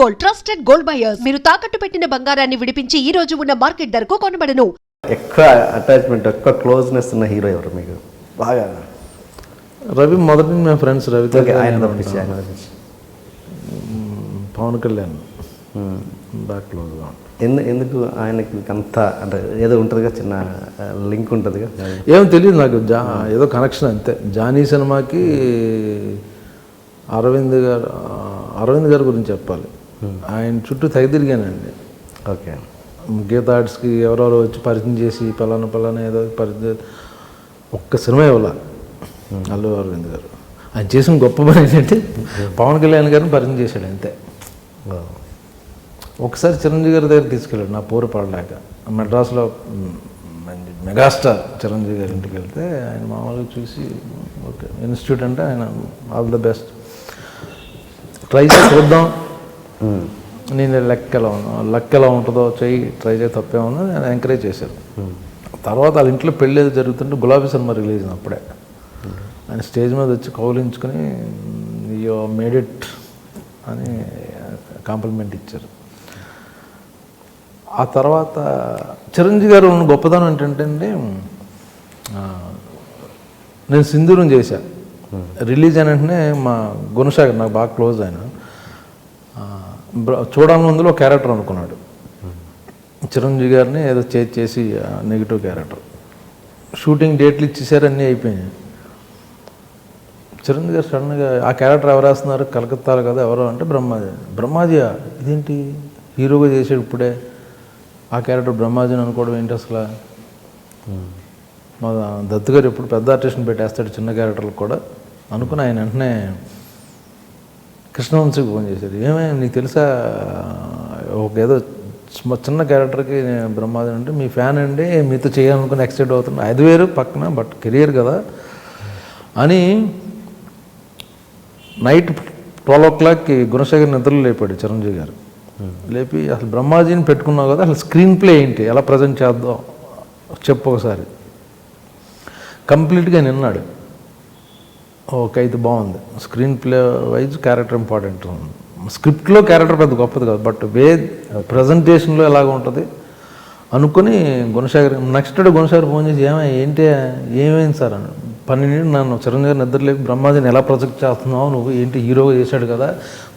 Gold, trusted gold buyers. మీరు తాకట్టు పెట్టిన బంగారాన్ని విడిపించి ఈ రోజు ఉన్న మార్కెట్ ధరకు కొనబడను. ఎక్కువ అటాచ్మెంట్, ఎక్కువ క్లోజ్నెస్ ఉన్న హీరో ఎవరు మీకు బాగా? రవి మొదటి మేము ఫ్రెండ్స్. రవితో ఆయన పవన్ కళ్యాణ్ బాగా క్లోజ్గా ఉంటాం. ఎందుకు ఆయనకి అంత అంటే ఏదో ఉంటుందిగా, చిన్న లింక్ ఉంటుందిగా? ఏం తెలియదు నాకు, ఏదో కనెక్షన్ అంతే. జానీ సినిమాకి అరవింద్ గారి గురించి చెప్పాలి. ఆయన చుట్టూ తిరిగానండి. ఓకే. గీతా ఆర్ట్స్కి ఎవరెవరో వచ్చి పరిచయం చేసి పలానా ఏదో పరిచయం, ఒక్క సినిమా ఇవ్వాల అల్లు అరవింద్ గారు. ఆయన చేసిన గొప్ప పని ఏంటంటే పవన్ కళ్యాణ్ గారిని పరిచయం చేశాడు అంతే. ఒకసారి చిరంజీవి గారి దగ్గర తీసుకెళ్ళాడు నా పోరు పడలేక. మెడ్రాస్లో మెగాస్టార్ చిరంజీవి గారి ఇంటికి వెళ్తే ఆయన మామూలుగా చూసి ఓకే ఇన్స్టిట్యూట్ అంటే ఆయన ఆల్ ద బెస్ట్, ట్రై చేసి చూద్దాం, నేను లక్ ఎలా ఉంటుందో చెయ్యి, ట్రై చేసి తప్పే ఉందో నేను ఎంకరేజ్ చేశాను. తర్వాత వాళ్ళ ఇంట్లో పెళ్ళి ఏదో జరుగుతుంటే గులాబీ సినిమా రిలీజ్ అప్పుడే ఆయన స్టేజ్ మీద వచ్చి కౌలించుకొని యూ మేడ్ ఇట్ అని కాంప్లిమెంట్ ఇచ్చారు. ఆ తర్వాత చిరంజీవి గారు ఉన్న గొప్పతనం ఏంటంటే అండి, నేను సింధూరం చేశాను రిలీజ్ అయిన వెంటనే మా గుణసాగర్ నాకు బాగా క్లోజ్ ఆయన చూడాలని ముందులో క్యారెక్టర్ అనుకున్నాడు. చిరంజీవి గారిని ఏదో చేసి నెగిటివ్ క్యారెక్టర్. షూటింగ్ డేట్లు ఇచ్చేసారు, అన్నీ అయిపోయినాయి. చిరంజీవి గారు సడన్గా ఆ క్యారెక్టర్ ఎవరు వేస్తున్నారు, కలకత్తాలో కదా ఎవరో అంటే బ్రహ్మాజియా ఇదేంటి హీరోగా చేసాడు ఇప్పుడే, ఆ క్యారెక్టర్ బ్రహ్మాజీని అనుకోవడం ఏంటి అసలు. మా దత్తు గారు ఎప్పుడు పెద్ద ఆర్టిస్ట్ని పెట్టేస్తాడు చిన్న క్యారెక్టర్లకు కూడా అనుకుని ఆయన వెంటనే కృష్ణవంశీకి ఫోన్ చేశారు. ఏమైనా నీకు తెలుసా ఒక ఏదో చిన్న క్యారెక్టర్కి బ్రహ్మాజీ అంటే మీ ఫ్యాన్ అండి, మీతో చేయాలనుకుని ఎక్సైట్ అవుతుంది, అది వేరు పక్కన బట్ కెరియర్ కదా అని. నైట్ 12 o'clockకి గుణశేఖర్ నిద్రలు లేపాడు చిరంజీవి గారు. లేపి అసలు బ్రహ్మాజీని పెట్టుకున్నావు కదా, అసలు స్క్రీన్ ప్లే ఏంటి, ఎలా ప్రజెంట్ చేద్దాం చెప్పు ఒకసారి. కంప్లీట్గా నిన్నాడు. ఓకే అయితే బాగుంది, screenplay wise character important. స్క్రిప్ట్లో క్యారెక్టర్ పెద్ద గొప్పది కాదు, బట్ ప్రజెంటేషన్లో ఎలాగ ఉంటుంది అనుకుని Gunasekhar next day Gunasekhar phone చేసి ఏమైంది సార్ అని. 12 నన్ను చిరంజీవి నిద్ర లేక బ్రహ్మాజీని ఎలా ప్రొజెక్ట్ చేస్తున్నావు నువ్వు, ఏంటి హీరోగా చేశాడు కదా,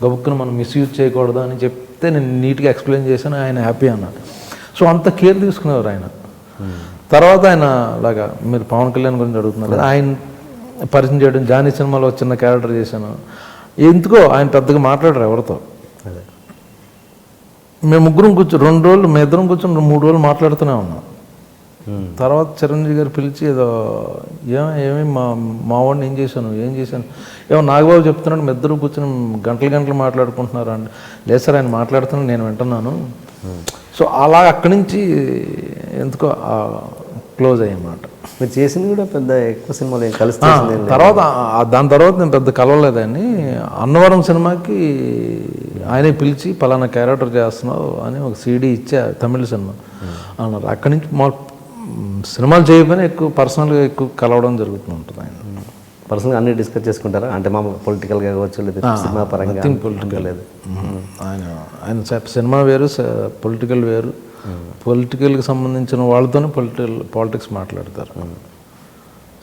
గబుక్కును మనం మిస్యూజ్ చేయకూడదు అని చెప్తే నేను నీట్గా ఎక్స్ప్లెయిన్ చేశాను. ఆయన హ్యాపీ అన్నాడు. సో అంత కేర్ తీసుకునేవారు ఆయన. తర్వాత ఆయన అలాగా మీరు పవన్ కళ్యాణ్ గురించి అడుగుతున్నారు, ఆయన పరిచయం చేయడం, జానీ సినిమాలో చిన్న క్యారెక్టర్ చేశాను. ఎందుకో ఆయన పెద్దగా మాట్లాడరు ఎవరితో. మేము ముగ్గురం కూర్చొని 2 రోజులు మేము ఇద్దరం కూర్చొని 3 రోజులు మాట్లాడుతూనే ఉన్నాం. తర్వాత చిరంజీవి గారు పిలిచి ఏదో ఏమి మా వాడిని ఏం చేశాను ఏమో నాగబాబు చెప్తున్నాడు, మీ ఇద్దరు కూర్చొని గంటలు మాట్లాడుకుంటున్నారు అండి. లేదు సార్ ఆయన మాట్లాడుతున్నాను నేను వింటున్నాను. సో అలా అక్కడి నుంచి ఎందుకో క్లోజ్ అయ్యమాట. మీరు చేసింది కూడా పెద్ద ఎక్కువ సినిమాలు కలిసి తర్వాత దాని తర్వాత నేను పెద్ద కలవలేదని. అన్నవరం సినిమాకి ఆయనే పిలిచి పలానా క్యారెక్టర్ చేస్తున్నావు అని ఒక CD ఇచ్చా, తమిళ సినిమా అన్నారు. అక్కడి నుంచి సినిమాలు చేయకపోయినా ఎక్కువ పర్సనల్గా ఎక్కువ కలవడం జరుగుతూ ఉంటుంది. ఆయన పర్సనల్గా అన్ని డిస్కస్ చేసుకుంటారా, అంటే మా పొలిటికల్గా కావచ్చు లేదా సినిమా పరంగా? పొలిటికల్ లేదు. ఆయన సినిమా వేరు, పొలిటికల్ వేరు. పొలిటికల్కి సంబంధించిన వాళ్ళతోనే పాలిటిక్స్ మాట్లాడతారు.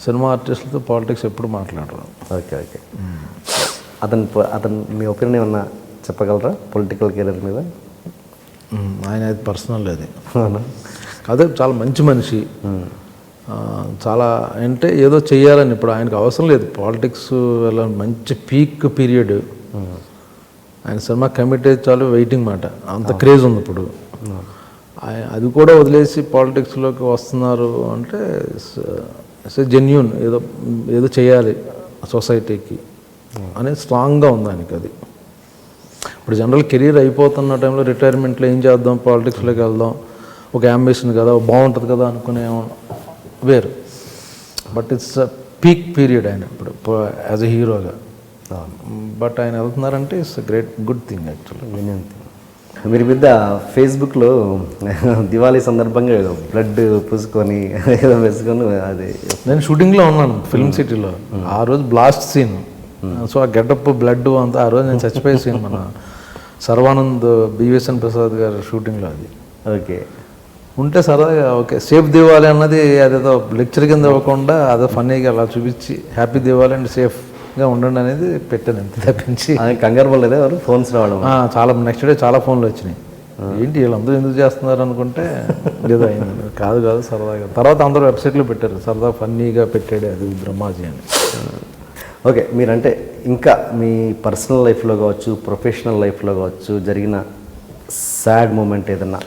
సినిమా ఆర్టిస్టులతో పాలిటిక్స్ ఎప్పుడు మాట్లాడరు. ఓకే. అతను మీ ఒపీనియన్ ఏమన్నా చెప్పగలరా పొలిటికల్ కెరీర్ మీద? ఆయన అది పర్సనల్ అది అదే, చాలా మంచి మనిషి. చాలా అంటే ఏదో చెయ్యాలని ఇప్పుడు ఆయనకు అవసరం లేదు పాలిటిక్స్. మంచి పీక్ పీరియడ్ ఆయన సినిమా కమిట్ అయితే చాలు, వెయిటింగ్ మాట, అంత క్రేజ్ ఉంది ఇప్పుడు. అది కూడా వదిలేసి పాలిటిక్స్లోకి వస్తున్నారు అంటే జెన్యూన్ ఏదో చేయాలి సొసైటీకి అనేది స్ట్రాంగ్గా ఉంది ఆయనకి. అది ఇప్పుడు జనరల్ కెరీర్ అయిపోతున్న టైంలో రిటైర్మెంట్లో ఏం చేద్దాం, పాలిటిక్స్లోకి వెళ్దాం, ఒక అంబిషన్ కదా, బాగుంటుంది కదా అనుకునే వేరు. బట్ ఇట్స్ పీక్ పీరియడ్ ఆయన ఇప్పుడు యాజ్ ఎ హీరోగా. బట్ ఆయన వెళ్తున్నారంటే ఇట్స్ గుడ్ థింగ్ యాక్చువల్లీ. మీరు మీద ఫేస్బుక్లో దివాళీ సందర్భంగా బ్లడ్ పూసుకొని ఏదో వేసుకొని, అది నేను షూటింగ్లో ఉన్నాను ఫిల్మ్ సిటీలో. ఆ రోజు బ్లాస్ట్ సీన్, సో ఆ గెటప్ బ్లడ్ అంతా ఆ రోజు నేను చచ్చిపోయే సీన్ మన సర్వానంద్ బివిఎస్ఎన్ ప్రసాద్ గారి షూటింగ్లో అది ఓకే. ఉంటే సరదాగా ఓకే సేఫ్ దివాలి అన్నది అదేదో లెక్చర్ కింద ఇవ్వకుండా అదే ఫన్నీగా అలా చూపించి హ్యాపీ దివాలి అండ్ సేఫ్గా ఉండండి అనేది పెట్టాను అంతే తప్పించి ఆయన కంగారు పడలేదు ఎవరు ఫోన్స్ రావడం? చాలా నెక్స్ట్ డే చాలా ఫోన్లు వచ్చినాయి. ఏంటి వీళ్ళందరూ ఎందుకు చేస్తున్నారు అనుకుంటే ఏదో అయింది. కాదు సరదాగా. తర్వాత అందరూ వెబ్సైట్లో పెట్టారు సరదా ఫన్నీగా పెట్టాడు అది బ్రహ్మాజీ అని. ఓకే, మీరంటే ఇంకా మీ పర్సనల్ లైఫ్లో కావచ్చు, ప్రొఫెషనల్ లైఫ్లో కావచ్చు జరిగిన సాడ్ మూమెంట్ ఏదన్నా?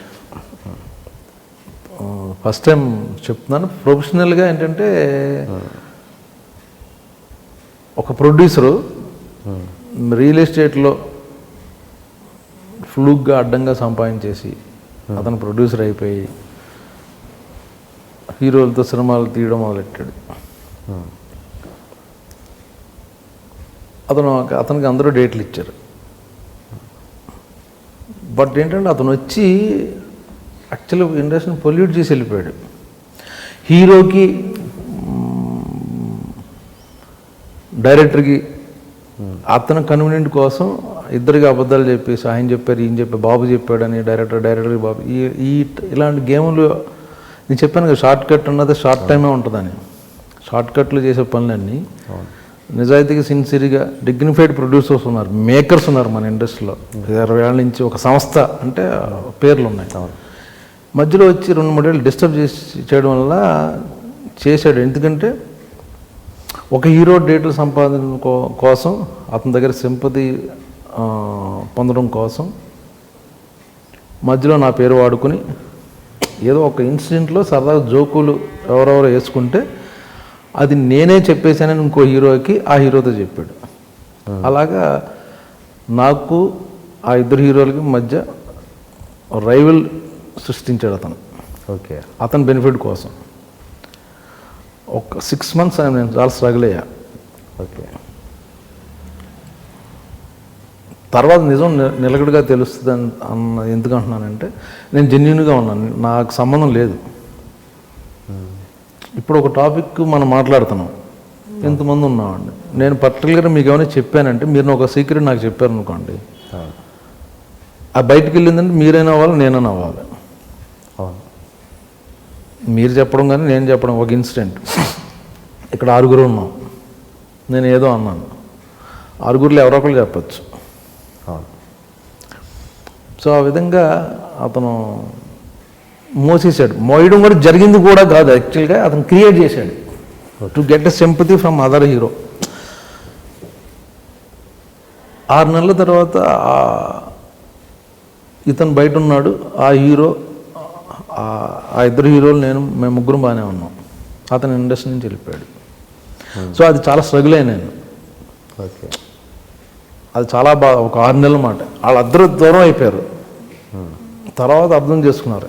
ఫస్ట్ టైం చెప్తున్నాను. ప్రొఫెషనల్గా ఏంటంటే ఒక ప్రొడ్యూసరు రియల్ ఎస్టేట్లో ఫ్లూక్గా అడ్డంగా సంపాదించేసి అతను ప్రొడ్యూసర్ అయిపోయి హీరోలతో సినిమాలు తీయడం మొదలెట్టాడు. అతనికి అందరూ డేట్లు ఇచ్చారు. బట్ ఏంటంటే అతను వచ్చి యాక్చువల్గా ఇండస్ట్రీని పొల్యూట్ చేసి వెళ్ళిపోయాడు. హీరోకి డైరెక్టర్కి అతను కన్వీనియంట్ కోసం ఇద్దరికి అబద్ధాలు చెప్పేసి ఆయన చెప్పారు ఈయన చెప్పారు బాబు చెప్పాడని డైరెక్టర్కి బాబు ఇలాంటి గేములు నేను చెప్పాను కదా, షార్ట్ కట్ అన్నది షార్ట్ టైమే ఉంటుందని. షార్ట్ కట్లు చేసే పనులన్నీ నిజాయితీగా సిన్సియర్గా డిగ్నిఫైడ్ ప్రొడ్యూసర్స్ ఉన్నారు, మేకర్స్ ఉన్నారు మన ఇండస్ట్రీలో. 20 ఏళ్ళ నుంచి ఒక సంస్థ అంటే పేర్లు ఉన్నాయి. మధ్యలో వచ్చి 2-3 ఏళ్ళు డిస్టర్బ్ చేయడం వల్ల చేశాడు. ఎందుకంటే ఒక హీరో డేట్లు సంపాదన కోసం అతని దగ్గర సింపతి పొందడం కోసం మధ్యలో నా పేరు వాడుకుని ఏదో ఒక ఇన్సిడెంట్లో సరదాగా జోకులు ఎవరెవరో వేసుకుంటే అది నేనే చెప్పేశానని ఇంకో హీరోకి ఆ హీరోతో చెప్పాడు. అలాగా నాకు ఆ ఇద్దరు హీరోలకి మధ్య రైవల్ సృష్టించాడు అతను. ఓకే. అతని బెనిఫిట్ కోసం ఒక 6 months నేను చాలా స్ట్రగుల్ అయ్యా. ఓకే. తర్వాత నిజం నిలకడగా తెలుస్తుంది అన్న ఎందుకు అంటున్నానంటే నేను జెన్యూన్గా ఉన్నాను, నాకు సంబంధం లేదు. ఇప్పుడు ఒక టాపిక్ మనం మాట్లాడుతున్నాం, ఎంతమంది ఉన్నామండి, నేను పర్టికులర్గా మీకు ఏమైనా చెప్పానంటే మీరు ఒక సీక్రెట్ నాకు చెప్పారు అనుకోండి, ఆ బయటికి వెళ్ళిందంటే మీరైనా అవ్వాలి నేనైనా అవ్వాలి. మీరు చెప్పడం కానీ నేను చెప్పడం. ఒక ఇన్సిడెంట్, ఇక్కడ 6 ఉన్నాం, నేను ఏదో అన్నాను, 6లో ఎవరో ఒకరు చెప్పచ్చు. సో ఆ విధంగా అతను మోసేసాడు. మోయడం కూడా జరిగింది కూడా కాదు, యాక్చువల్గా అతను క్రియేట్ చేశాడు to get a sympathy from other hero. 6 నెలల తర్వాత ఇతను బయట ఉన్నాడు, ఆ హీరో ఆ ఇద్దరు హీరోలు మేము ముగ్గురు బాగానే ఉన్నాం. అతను ఇండస్ట్రీ నుంచి వెళ్ళిపోయాడు. సో అది చాలా స్ట్రగుల్ అయ్యాను నేను. ఓకే. అది చాలా బాగా ఒక 6 నెలల మాట. వాళ్ళిద్దరూ దూరం అయిపోయారు. తర్వాత అర్థం చేసుకున్నారు,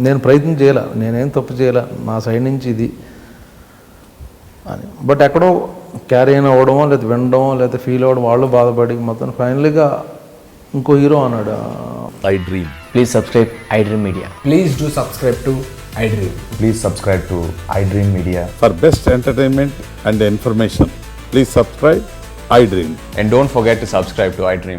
నేను ప్రయత్నం చేయాల, నేనేం తప్పు చేయాల, నా సైడ్ నుంచి ఇది అని. బట్ ఎక్కడో క్యారీ అయిన అవ్వడమో లేదా వినడమో లేదా ఫీల్ అవ్వడం, వాళ్ళు బాధపడి మొత్తం ఫైనల్గా ఇంకో హీరో అన్నాడు iDream. Please subscribe iDream Media. Please do subscribe to iDream. Please subscribe to iDream Media. For best entertainment and information, please subscribe iDream. And don't forget to subscribe to iDream.